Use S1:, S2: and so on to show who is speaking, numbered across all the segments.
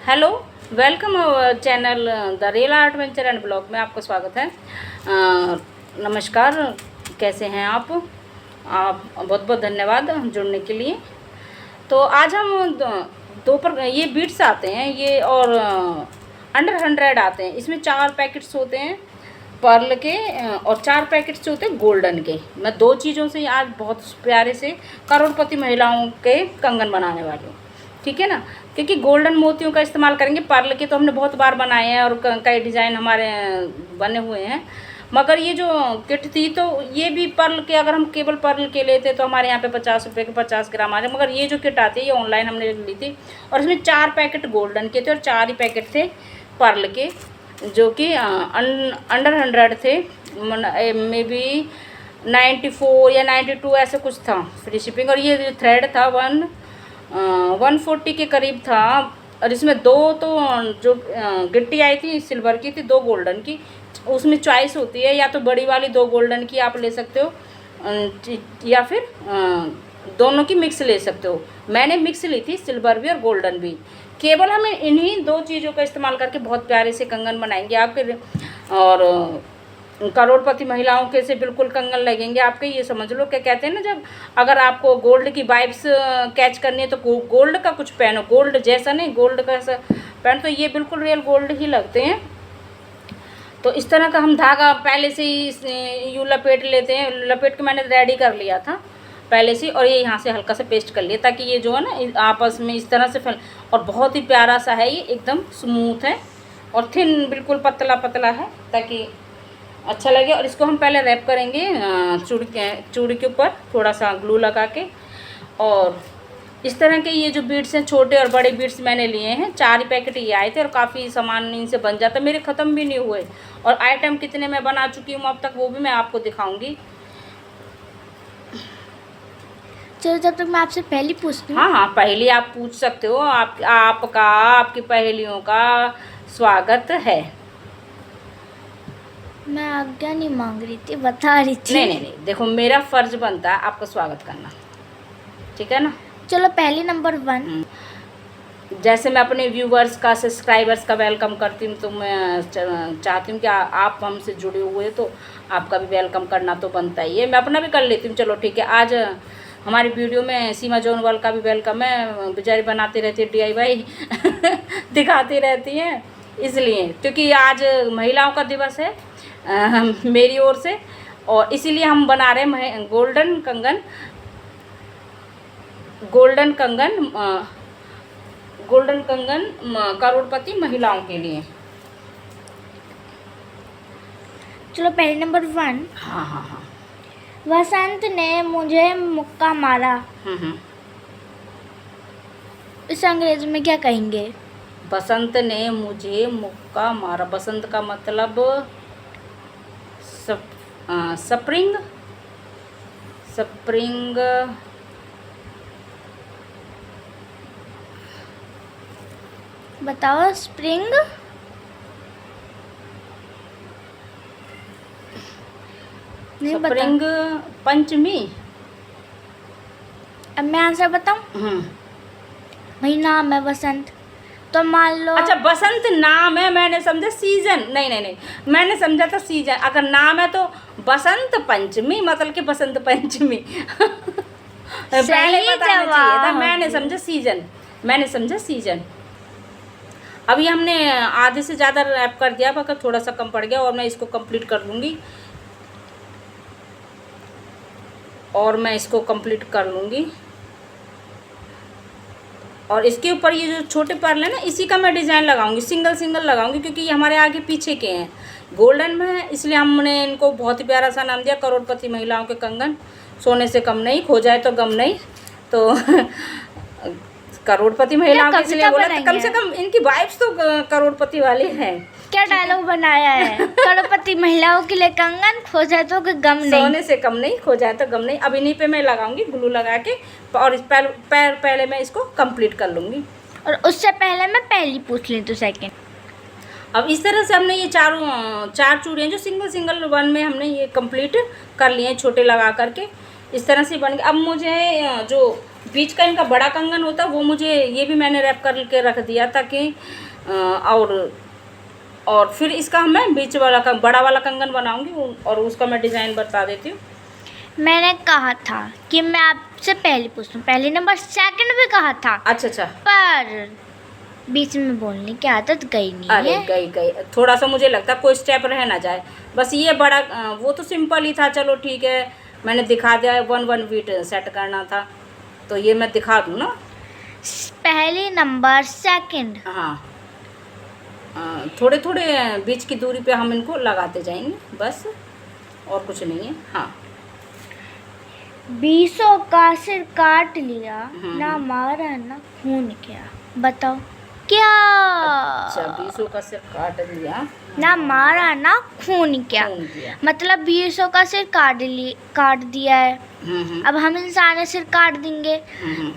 S1: Hello, welcome our channel the real art venture and blog में आपका स्वागत है। नमस्कार, कैसे हैं आप? बहुत बहुत धन्यवाद जुड़ने के लिए। तो आज हम दो पर ये बीट्स आते हैं ये और अंडर 100 आते हैं। इसमें 4 पैकेट्स होते हैं पर्ल के और 4 पैकेट्स होते हैं गोल्डन के। मैं 2 चीज़ों से आज बहुत प्यारे से करोड़पति महिलाओं के कंगन बनाने वाली हूँ, ठीक है ना। क्योंकि गोल्डन मोतियों का इस्तेमाल करेंगे। पर्ल के तो हमने बहुत बार बनाए हैं और कई डिज़ाइन हमारे बने हुए हैं, मगर ये जो किट थी तो ये भी पर्ल के, अगर हम केवल पर्ल के लेते तो हमारे यहाँ पे 50 रुपये के 50 ग्राम आ रहे। मगर ये जो किट आती है ये ऑनलाइन हमने ली थी और इसमें 4 पैकेट गोल्डन के थे और 4 ही पैकेट थे पर्ल के, जो कि अंडर 100 थे। मे बी 94 या 92 ऐसे कुछ था फ्री शिपिंग। और ये थ्रेड था 140 के करीब था। और इसमें 2 तो जो गिट्टी आई थी सिल्वर की थी, 2 गोल्डन की। उसमें चॉइस होती है, या तो बड़ी वाली 2 गोल्डन की आप ले सकते हो या फिर दोनों की मिक्स ले सकते हो। मैंने मिक्स ली थी, सिल्वर भी और गोल्डन भी। केवल हम इन्हीं 2 चीज़ों का इस्तेमाल करके बहुत प्यारे से कंगन बनाएंगे आपके, और करोड़पति महिलाओं के से बिल्कुल कंगन लगेंगे आपके। ये समझ लो, क्या कहते हैं ना, जब अगर आपको गोल्ड की वाइब्स कैच करनी है तो गोल्ड का कुछ पहनो, गोल्ड जैसा नहीं, गोल्ड का ऐसा पहन तो ये बिल्कुल रियल गोल्ड ही लगते हैं। तो इस तरह का हम धागा पहले से ही यूँ लपेट लेते हैं। लपेट के मैंने रेडी कर लिया था पहले से, और ये यहाँ से हल्का सा पेस्ट कर लिया ताकि ये जो है ना आपस में इस तरह से फैल। और बहुत ही प्यारा सा है ये, एकदम स्मूथ है और थिन, बिल्कुल पतला पतला है ताकि अच्छा लगे। और इसको हम पहले रैप करेंगे चूड़ी के ऊपर थोड़ा सा ग्लू लगा के। और इस तरह के ये जो बीड्स हैं, छोटे और बड़े बीड्स मैंने लिए हैं। 4 ही पैकेट ये आए थे और काफ़ी सामान इनसे बन जाता, मेरे ख़त्म भी नहीं हुए। और आइटम कितने मैं बना चुकी हूँ अब तक वो भी मैं आपको दिखाऊंगी।
S2: चलो, जब तक मैं आपसे पहली पूछती हूँ।
S1: हाँ, पहली आप पूछ सकते हो। आपकी पहेलियों का स्वागत है।
S2: मैं आज्ञा नहीं मांग रही थी, बता रही थी।
S1: नहीं, देखो मेरा फ़र्ज बनता है आपका स्वागत करना, ठीक है ना।
S2: चलो, पहली नंबर 1।
S1: जैसे मैं अपने व्यूवर्स का, सब्सक्राइबर्स का वेलकम करती हूँ, तो मैं चाहती हूँ कि आप हमसे जुड़े हुए तो आपका भी वेलकम करना तो बनता ही है। मैं अपना भी कर लेती हूँ। चलो ठीक है, आज हमारी वीडियो में सीमा जोनवाल का भी वेलकम है। बेचारी बनाती रहती है DIY दिखाती रहती हैं, इसलिए क्योंकि आज महिलाओं का दिवस है मेरी ओर से, और इसीलिए हम बना रहे हैं गोल्डन कंगन करोड़पति महिलाओं के लिए।
S2: चलो, पहली नंबर 1।
S1: हाँ।
S2: वसंत ने मुझे मुक्का मारा। इस अंग्रेजी में क्या कहेंगे?
S1: बसंत ने मुझे मुक्का मारा। बसंत का मतलब स्प्रिंग।
S2: बताओ, स्प्रिंग।
S1: स्प्रिंग पंचमी।
S2: अब मैं आंसर बताऊं? भाई, नाम है बसंत, तो मान लो।
S1: अच्छा, बसंत नाम है, मैंने समझा सीजन। नहीं, मैंने समझा था सीजन। अगर नाम है तो बसंत पंचमी, मतलब कि बसंत पंचमी पहले बताना चाहिए था। मैंने समझा सीजन। अभी हमने आधे से ज़्यादा रैप कर दिया, मगर थोड़ा सा कम पड़ गया, और मैं इसको कंप्लीट कर लूँगी। और इसके ऊपर ये जो छोटे पर्ल है ना, इसी का मैं डिज़ाइन लगाऊंगी, सिंगल लगाऊंगी, क्योंकि ये हमारे आगे पीछे के हैं, गोल्डन में है, इसलिए हमने इनको बहुत ही प्यारा सा नाम दिया, करोड़पति महिलाओं के कंगन। सोने से कम नहीं, खो जाए तो गम नहीं। तो करोड़पति महिलाओं के इसलिए बोला, तो कम से कम इनकी वाइब्स तो करोड़पति वाली हैं।
S2: क्या डायलॉग बनाया है? करोड़पति महिलाओं के लिए कंगन, खो जाए तो गम नहीं,
S1: सोने से कम नहीं, खो जाए तो गम नहीं। अब इन्हीं पे मैं लगाऊंगी ग्लू लगा के, और इस पहले मैं इसको कंप्लीट कर लूँगी।
S2: और उससे पहले मैं पहली पूछ ली तो सेकंड।
S1: अब इस तरह से हमने ये 4 चूड़ियाँ जो सिंगल 1 में हमने ये कंप्लीट कर लिए हैं, छोटे लगा करके। इस तरह से बन गया। अब मुझे जो बीच का इनका बड़ा कंगन होता है वो मुझे, ये भी मैंने रैप करके रख दिया ताकि और फिर इसका मैं बीच वाला का बड़ा वाला कंगन बनाऊंगी और उसका मैं डिज़ाइन बता देती हूँ।
S2: मैंने कहा था कि मैं आपसे पहले पूछूं, पहले नंबर सेकंड भी कहा था,
S1: अच्छा
S2: पर बीच में बोलने की आदत गई नहीं
S1: अरे
S2: है।
S1: गई थोड़ा सा मुझे लगता है कोई स्टेप रह ना जाए, बस ये बड़ा वो तो सिंपल ही था, चलो ठीक है मैंने दिखा दिया। 1 बीट सेट करना था तो ये मैं दिखा दूँ ना।
S2: पहले नंबर सेकंड,
S1: हाँ थोड़े थोड़े बीच की दूरी पे हम इनको लगाते जाएंगे बस, और कुछ नहीं है। हाँ
S2: 20 का सिर काट लिया, ना मारा ना खून किया, बताओ क्या?
S1: अच्छा 20 का सिर काट लिया,
S2: ना मारा ना खून किया,
S1: खून किया।
S2: मतलब 20 का सिर काट दिया है। अब हम इंसान सिर काट देंगे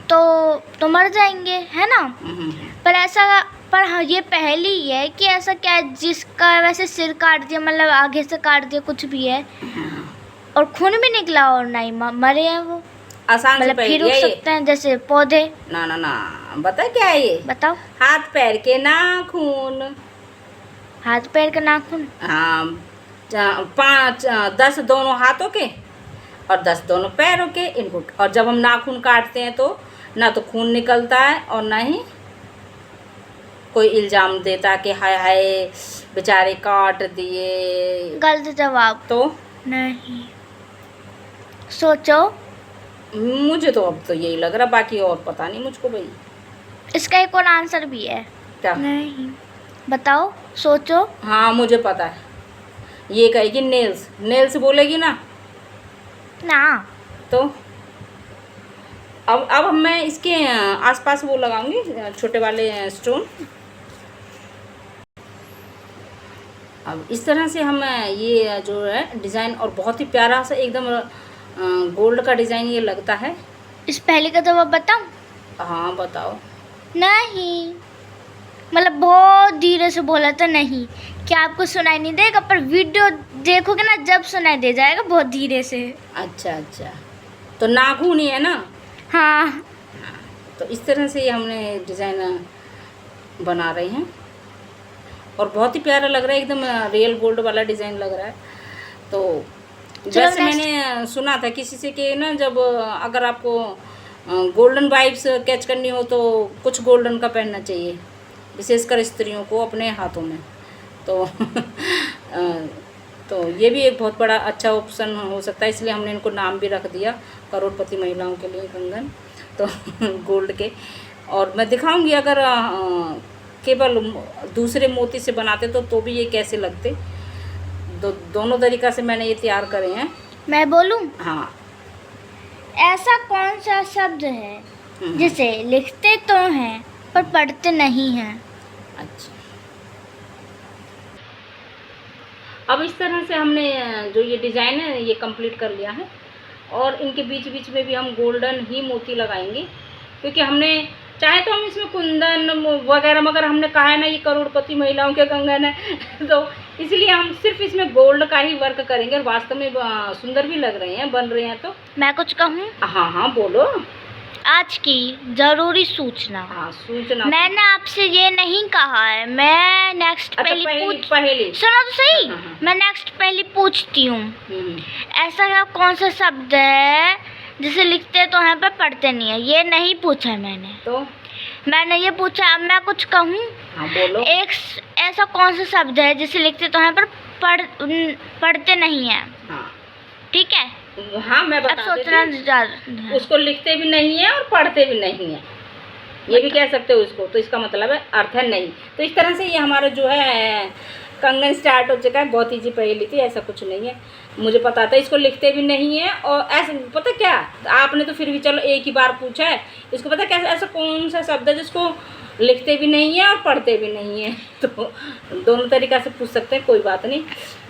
S2: तो मर जाएंगे, है ना? पर ऐसा, पर हाँ ये पहली ही है कि ऐसा क्या है जिसका वैसे सिर काट दिया, मतलब आगे से काट दिया कुछ भी है और खून भी निकला और नहीं मरे हैं वो,
S1: आसान से
S2: मतलब फिर
S1: पहले
S2: उग सकते हैं जैसे पौधे।
S1: ना बता क्या है ये?
S2: बताओ।
S1: हाथ पैर के नाखून।
S2: हाथ पैर का नाखून।
S1: हाँ 10 दोनों हाथों के और 10 दोनों पैरों के इनको, और जब हम नाखून काटते हैं तो ना तो खून निकलता है और ना ही कोई इल्ज़ाम देता कि हाय हाय बेचारे काट दिए।
S2: गलत जवाब।
S1: तो
S2: नहीं, सोचो।
S1: मुझे तो अब तो यही लग रहा, बाकी और पता नहीं मुझको भाई।
S2: इसका एक और आंसर भी है।
S1: क्या?
S2: नहीं, बताओ, सोचो।
S1: हाँ मुझे पता है, ये कहेगी नेल्स। नेल्स बोलेगी ना?
S2: ना।
S1: तो अब मैं इसके आसपास वो लगाऊंगी छोटे वाले स्टोन। अब इस तरह से हम ये जो है डिज़ाइन, और बहुत ही प्यारा सा एकदम गोल्ड का डिज़ाइन ये लगता है।
S2: इस पहले का जवाब बताऊं?
S1: हाँ बताओ।
S2: नहीं, मतलब बहुत धीरे से बोला था। नहीं, क्या आपको सुनाई नहीं देगा? पर वीडियो देखोगे ना जब सुनाई दे जाएगा बहुत धीरे से।
S1: अच्छा तो नाखून ही है ना?
S2: हाँ।
S1: तो इस तरह से ये हमने डिज़ाइन बना रहे हैं और बहुत ही प्यारा लग रहा है, एकदम रियल गोल्ड वाला डिज़ाइन लग रहा है। तो जैसे मैंने सुना था किसी से कि ना, जब अगर आपको गोल्डन वाइब्स कैच करनी हो तो कुछ गोल्डन का पहनना चाहिए, विशेषकर स्त्रियों को अपने हाथों में। तो ये भी एक बहुत बड़ा अच्छा ऑप्शन हो सकता है, इसलिए हमने इनको नाम भी रख दिया करोड़पति महिलाओं के लिए कंगन, तो गोल्ड के। और मैं दिखाऊंगी अगर केवल दूसरे मोती से बनाते तो भी ये कैसे लगते। दोनों तरीक़ा से मैंने ये तैयार करे हैं।
S2: मैं बोलूं?
S1: हाँ।
S2: ऐसा कौन सा शब्द है जिसे लिखते तो हैं पर पढ़ते नहीं हैं?
S1: अच्छा, अब इस तरह से हमने जो ये डिज़ाइन है ये कंप्लीट कर लिया है, और इनके बीच बीच में भी हम गोल्डन ही मोती लगाएंगे, क्योंकि हमने चाहे तो हम इसमें कुंदन वगैरह, मगर हमने कहा है ना ये करोड़पति महिलाओं के कंगन है तो इसलिए हम सिर्फ इसमें गोल्ड का ही वर्क करेंगे, और वास्तव में सुंदर भी लग रहे हैं, बन रहे हैं। तो
S2: मैं कुछ कहूँ?
S1: हाँ बोलो।
S2: आज की जरूरी सूचना।
S1: हाँ सूचना।
S2: मैंने आपसे ये नहीं कहा है, मैं नेक्स्ट
S1: पहली
S2: सुनो तो सही।
S1: हाँ।
S2: मैं नेक्स्ट पहली पूछती हूँ। ऐसा कौन सा शब्द है जिसे लिखते तो हैं पर पढ़ते नहीं है? ये नहीं पूछा है मैंने।
S1: तो
S2: मैंने ये पूछा, अब मैं कुछ कहूँ?
S1: हाँ बोलो।
S2: एक ऐसा कौन सा शब्द है जिसे लिखते तो हैं पर पढ़ते नहीं है?
S1: हाँ
S2: ठीक है।
S1: हाँ मैं बता देती हूँ। उसको लिखते भी नहीं है और पढ़ते भी नहीं है, ये भी कह सकते हो उसको। तो इसका मतलब है अर्थ है नहीं। तो इस तरह से ये हमारा जो है कंगन स्टार्ट हो चुका है। बहुत ईजी पहेली थी, ऐसा कुछ नहीं है, मुझे पता था। इसको लिखते भी नहीं है, और ऐसा पता क्या, आपने तो फिर भी चलो एक ही बार पूछा है। इसको पता कैसे, ऐसा कौन सा शब्द है जिसको लिखते भी नहीं है और पढ़ते भी नहीं है? तो दोनों तरीक़ा से पूछ सकते हैं, कोई बात नहीं।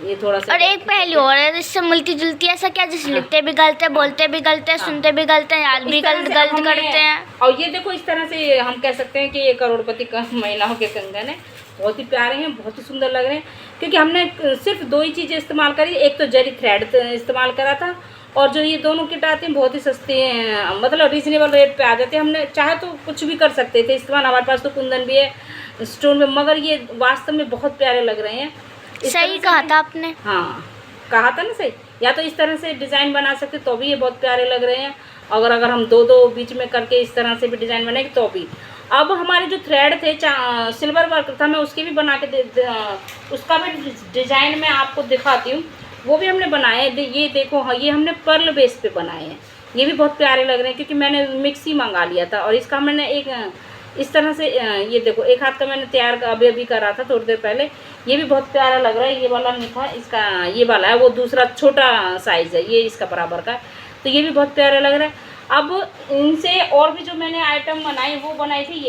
S1: ये थोड़ा सा,
S2: और एक पहली और है जिससे मिलती जुलती है। ऐसा क्या जिसे लिखते भी गलत है, बोलते भी गलत है, सुनते भी गलत है, याद भी गलत करते हैं।
S1: और ये देखो इस तरह से हम कह सकते हैं कि ये करोड़पति का महिलाओं के कंगन है। बहुत ही प्यारे हैं, बहुत ही सुंदर लग रहे हैं, क्योंकि हमने सिर्फ 2 ही चीज़ें इस्तेमाल करी। एक तो जरी थ्रेड इस्तेमाल करा था, और जो ये दोनों किट आती हैं बहुत ही सस्ती हैं, मतलब रीजनेबल रेट पे आ जाते हैं। हमने चाहे तो कुछ भी कर सकते थे इस्तेमाल, हमारे पास तो कुंदन भी है स्टोन में, मगर ये वास्तव में बहुत प्यारे लग रहे हैं।
S2: सही कहा था आपने।
S1: हाँ कहा था ना सही। या तो इस तरह से डिज़ाइन बना सकते तो भी ये बहुत प्यारे लग रहे हैं, अगर हम दो बीच में करके इस तरह से भी डिज़ाइन बनाएंगे तो भी। अब हमारे जो थ्रेड थे सिल्वर वर्क था, मैं उसकी भी बना के उसका भी डिज़ाइन मैं आपको दिखाती हूँ, वो भी हमने बनाए। ये देखो, हाँ ये हमने पर्ल बेस पे बनाए हैं, ये भी बहुत प्यारे लग रहे हैं क्योंकि मैंने मिक्सी मंगा लिया था। और इसका मैंने एक इस तरह से ये देखो एक हाथ का मैंने तैयार अभी करा था थोड़ी देर पहले, ये भी बहुत प्यारा लग रहा है। ये वाला नहीं था, इसका ये वाला है, वो दूसरा छोटा साइज़ है, ये इसका बराबर का है, तो ये भी बहुत प्यारा लग रहा है। अब इनसे और भी जो मैंने आइटम बनाई वो बनाई थी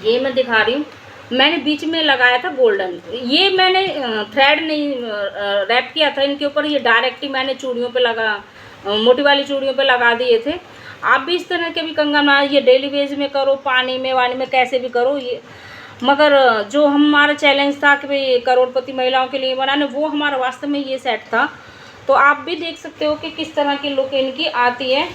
S1: ये मैं दिखा रही हूँ। मैंने बीच में लगाया था गोल्डन, ये मैंने थ्रेड नहीं रैप किया था इनके ऊपर, ये डायरेक्ट ही मैंने चूड़ियों पे मोटी वाली चूड़ियों पे लगा दिए थे। आप भी इस तरह के भी कंगन बनाए, ये डेली बेस में करो, पानी में वानी में कैसे भी करो ये, मगर जो हमारा चैलेंज था कि भाई करोड़पति महिलाओं के लिए बनाने, वो हमारा वास्तव में ये सेट था। तो आप भी देख सकते हो कि किस तरह की लुक इनकी आती है।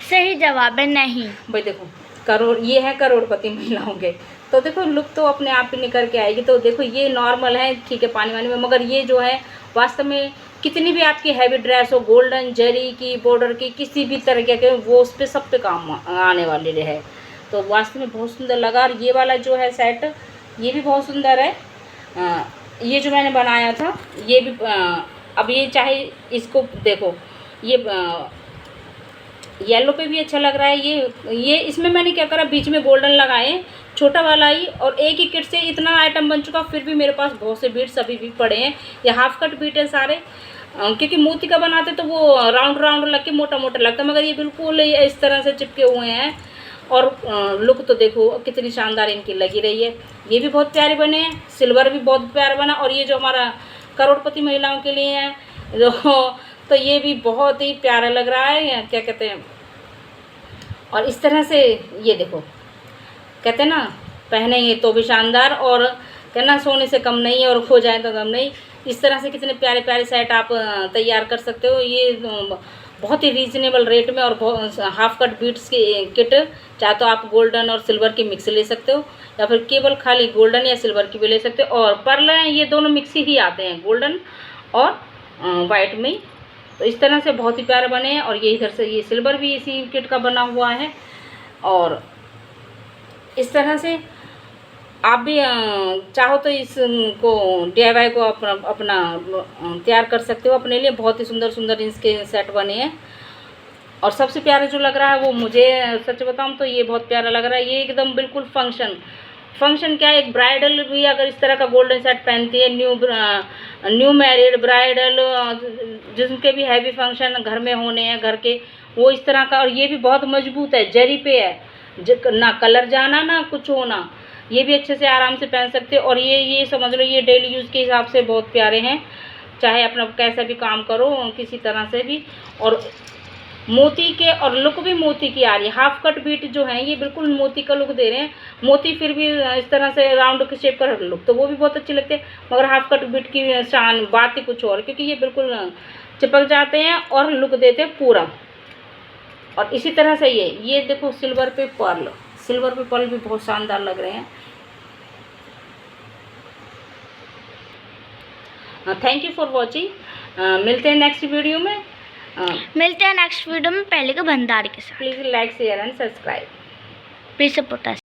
S2: सही जवाब है नहीं
S1: भाई देखो ये है करोड़पति महिलाओं के, तो देखो लुक तो अपने आप ही निकल के आएगी। तो देखो ये नॉर्मल है, ठीक है पानी वानी में, मगर ये जो है वास्तव में कितनी भी आपकी हैवी ड्रेस हो, गोल्डन जरी की बॉर्डर की किसी भी तरह के वो उस पर सब पे काम आने वाले रहे। तो वास्तव में बहुत सुंदर लगा। और ये वाला जो है सेट ये भी बहुत सुंदर है। ये जो मैंने बनाया था ये भी अब ये चाहे इसको देखो, ये येलो पे भी अच्छा लग रहा है। ये इसमें मैंने क्या करा, बीच में गोल्डन लगाए छोटा वाला ही, और एक ही किट से इतना आइटम बन चुका, फिर भी मेरे पास बहुत से बीट्स अभी भी पड़े हैं। ये हाफ कट बीट है सारे, क्योंकि मोती का बनाते तो वो राउंड लग के मोटा मोटा लगता है, मगर ये बिल्कुल इस तरह से चिपके हुए हैं। और लुक तो देखो कितनी शानदार इनकी लगी रही है। ये भी बहुत प्यारे बने हैं, सिल्वर भी बहुत प्यारा बना। और ये जो हमारा करोड़पति महिलाओं के लिए है तो ये भी बहुत ही प्यारा लग रहा है, क्या कहते हैं। और इस तरह से ये देखो, कहते हैं ना पहनेंगे तो भी शानदार, और कहना सोने से कम नहीं है और खो जाए तो कम नहीं। इस तरह से कितने प्यारे प्यारे सेट आप तैयार कर सकते हो, ये बहुत ही रीजनेबल रेट में। और हाफ कट बीट्स की किट, चाहे तो आप गोल्डन और सिल्वर की मिक्स ले सकते हो, या फिर केवल खाली गोल्डन या सिल्वर की भी ले सकते हो। और पर्ल ये दोनों मिक्स ही आते हैं, गोल्डन और वाइट में। तो इस तरह से बहुत ही प्यारे बने हैं। और ये इधर से ये सिल्वर भी इसी किट का बना हुआ है। और इस तरह से आप भी चाहो तो इसको DIY को अपना तैयार कर सकते हो अपने लिए। बहुत ही सुंदर सुंदर इसके सेट बने हैं। और सबसे प्यारा जो लग रहा है वो मुझे सच बताऊं तो ये बहुत प्यारा लग रहा है। ये एकदम बिल्कुल फंक्शन क्या है, एक ब्राइडल भी अगर इस तरह का गोल्डन सेट पहनती है, न्यू मैरिड ब्राइडल, जिनके भी हैवी फंक्शन घर में होने हैं घर के, वो इस तरह का। और ये भी बहुत मजबूत है, जरी पे है, ना कलर जाना ना कुछ होना, ये भी अच्छे से आराम से पहन सकते हो। और ये समझ लो ये डेली यूज़ के हिसाब से बहुत प्यारे हैं, चाहे अपना कैसा भी काम करो किसी तरह से भी। और मोती के, और लुक भी मोती की आ रही है। हाफ कट बीट जो है ये बिल्कुल मोती का लुक दे रहे हैं, मोती फिर भी इस तरह से राउंड के शेप का लुक, तो वो भी बहुत अच्छे लगते हैं। मगर हाफ कट बीट की शान बात ही कुछ और, क्योंकि ये बिल्कुल चिपक जाते हैं और लुक देते हैं पूरा। और इसी तरह से ये देखो सिल्वर पे पर्ल भी बहुत शानदार लग रहे हैं। Thank you for watching. मिलते हैं नेक्स्ट वीडियो में।
S2: मिलते हैं नेक्स्ट वीडियो में, पहले के भंडारी के साथ।
S1: Please like share and subscribe.
S2: Please support us.